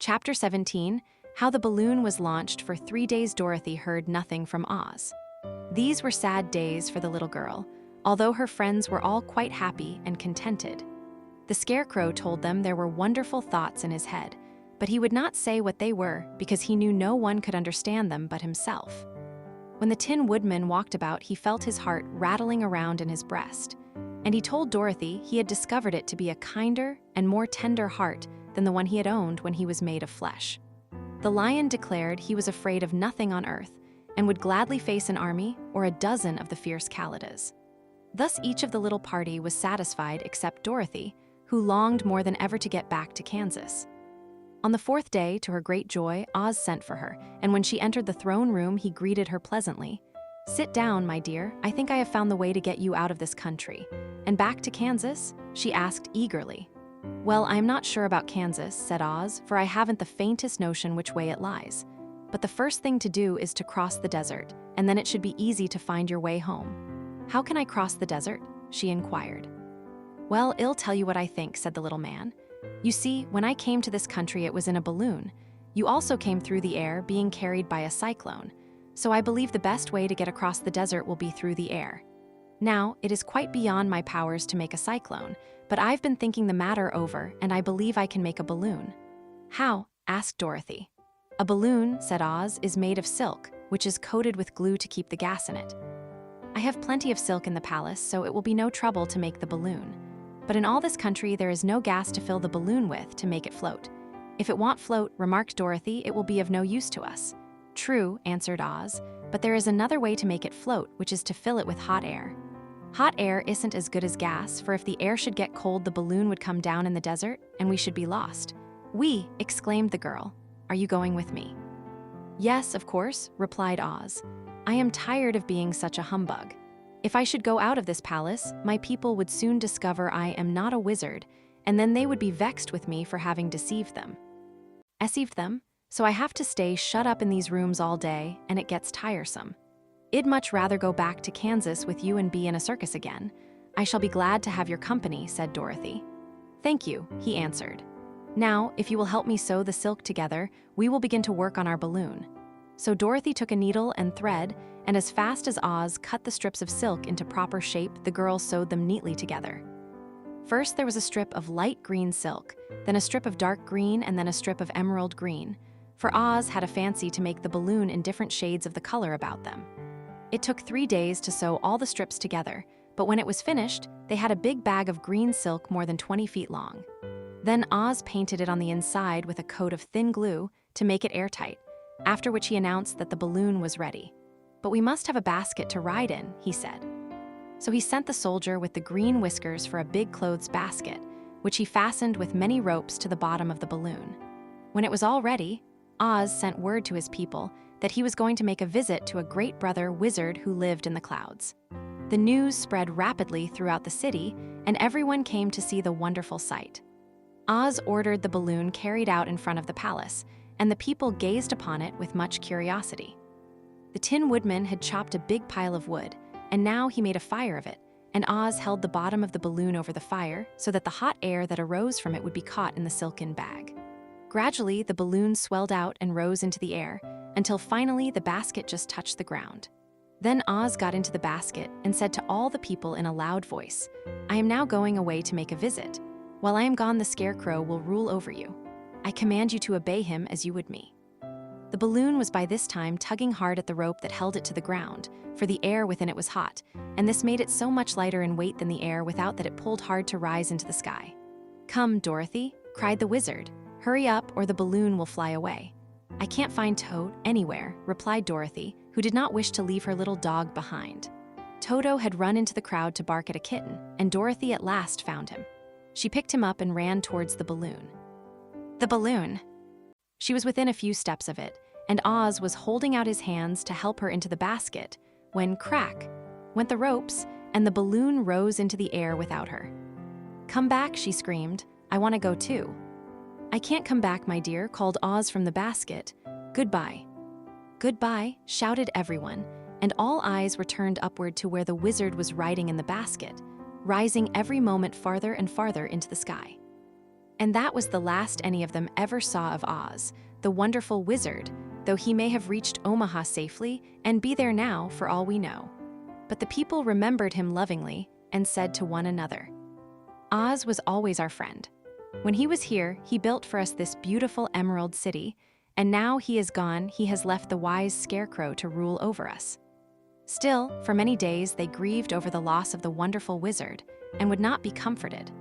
Chapter 17, How the Balloon Was Launched. For 3 days Dorothy heard nothing from Oz. These were sad days for the little girl, although her friends were all quite happy and contented. The Scarecrow told them there were wonderful thoughts in his head, but he would not say what they were because he knew no one could understand them but himself. When the Tin Woodman walked about, he felt his heart rattling around in his breast, and he told Dorothy he had discovered it to be a kinder and more tender heart than the one he had owned when he was made of flesh. The lion declared he was afraid of nothing on earth and would gladly face an army or a dozen of the fierce Kalidahs. Thus each of the little party was satisfied except Dorothy, who longed more than ever to get back to Kansas. On the 4th day, to her great joy, Oz sent for her, and when she entered the throne room, he greeted her pleasantly. "Sit down, my dear. I think I have found the way to get you out of this country. And back to Kansas?" she asked eagerly. "Well, I am not sure about Kansas," said Oz, "for I haven't the faintest notion which way it lies. But the first thing to do is to cross the desert, and then it should be easy to find your way home." "How can I cross the desert?" she inquired. "Well, I'll tell you what I think," said the little man. "You see, when I came to this country it was in a balloon. You also came through the air, being carried by a cyclone. So I believe the best way to get across the desert will be through the air. Now, it is quite beyond my powers to make a cyclone, but I've been thinking the matter over, and I believe I can make a balloon." "How?" asked Dorothy. "A balloon," said Oz, "is made of silk, which is coated with glue to keep the gas in it. I have plenty of silk in the palace, so it will be no trouble to make the balloon. But in all this country, there is no gas to fill the balloon with to make it float. If it won't float," remarked Dorothy, "it will be of no use to us." "True," answered Oz, "but there is another way to make it float, which is to fill it with hot air. Hot air isn't as good as gas, for if the air should get cold, the balloon would come down in the desert, and we should be lost." "We!" exclaimed the girl. "Are you going with me?" "Yes, of course," replied Oz. "I am tired of being such a humbug. If I should go out of this palace, my people would soon discover I am not a wizard, and then they would be vexed with me for having deceived them. Deceived them? So I have to stay shut up in these rooms all day, and it gets tiresome. I'd much rather go back to Kansas with you and be in a circus again. I shall be glad to have your company," said Dorothy. "Thank you," he answered. "Now, if you will help me sew the silk together, we will begin to work on our balloon." So Dorothy took a needle and thread, and as fast as Oz cut the strips of silk into proper shape, the girls sewed them neatly together. First there was a strip of light green silk, then a strip of dark green, and then a strip of emerald green, for Oz had a fancy to make the balloon in different shades of the color about them. It took 3 days to sew all the strips together, but when it was finished, they had a big bag of green silk more than 20 feet long. Then Oz painted it on the inside with a coat of thin glue to make it airtight, after which he announced that the balloon was ready. "But we must have a basket to ride in," he said. So he sent the soldier with the green whiskers for a big clothes basket, which he fastened with many ropes to the bottom of the balloon. When it was all ready, Oz sent word to his people that he was going to make a visit to a great brother wizard who lived in the clouds. The news spread rapidly throughout the city, and everyone came to see the wonderful sight. Oz ordered the balloon carried out in front of the palace, and the people gazed upon it with much curiosity. The Tin Woodman had chopped a big pile of wood, and now he made a fire of it, and Oz held the bottom of the balloon over the fire so that the hot air that arose from it would be caught in the silken bag. Gradually, the balloon swelled out and rose into the air, until finally the basket just touched the ground. Then Oz got into the basket and said to all the people in a loud voice, "I am now going away to make a visit. While I am gone, the Scarecrow will rule over you. I command you to obey him as you would me." The balloon was by this time tugging hard at the rope that held it to the ground, for the air within it was hot, and this made it so much lighter in weight than the air without that it pulled hard to rise into the sky. "Come, Dorothy," cried the wizard. "Hurry up, or the balloon will fly away." "I can't find Toad anywhere," replied Dorothy, who did not wish to leave her little dog behind. Toto had run into the crowd to bark at a kitten, and Dorothy at last found him. She picked him up and ran towards the balloon. The balloon! She was within a few steps of it, and Oz was holding out his hands to help her into the basket, when crack went the ropes, and the balloon rose into the air without her. "Come back," she screamed. "I want to go too." "I can't come back, my dear," called Oz from the basket. "Goodbye." "Goodbye," shouted everyone, and all eyes were turned upward to where the wizard was riding in the basket, rising every moment farther and farther into the sky. And that was the last any of them ever saw of Oz, the wonderful wizard, though he may have reached Omaha safely and be there now for all we know. But the people remembered him lovingly and said to one another, "Oz was always our friend. When he was here, he built for us this beautiful emerald city, and now he is gone, he has left the wise Scarecrow to rule over us." Still, for many days they grieved over the loss of the wonderful wizard and would not be comforted.